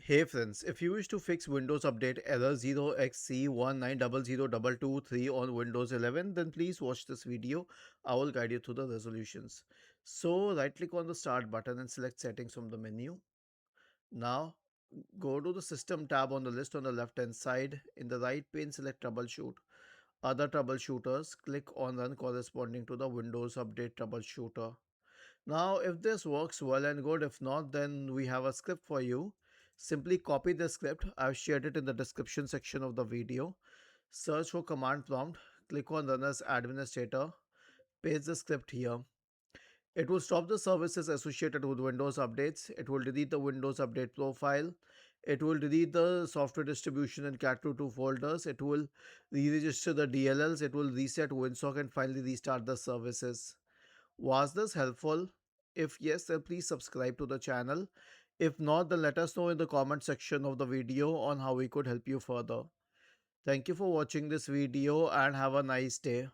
Hey friends, if you wish to fix Windows Update error 0xc1900223 on Windows 11, then please watch this video. I will guide you through the resolutions. So right click on the start button and select settings from the menu. Now go to the system tab on the list on the left hand side. In the right pane select troubleshoot. Other troubleshooters, click on run corresponding to the Windows Update troubleshooter. Now, if this works well and good, if not, then we have a script for you. Simply copy the script. I've shared it in the description section of the video. Search for command prompt, click on run as administrator, paste the script here. It will stop the services associated with Windows updates. It will delete the Windows update profile. It will delete the software distribution and cat2 folders. It will re-register the DLLs. It will reset WinSock and finally restart the services. Was this helpful? If yes, then please subscribe to the channel. If not, then let us know in the comment section of the video on how we could help you further. Thank you for watching this video and have a nice day.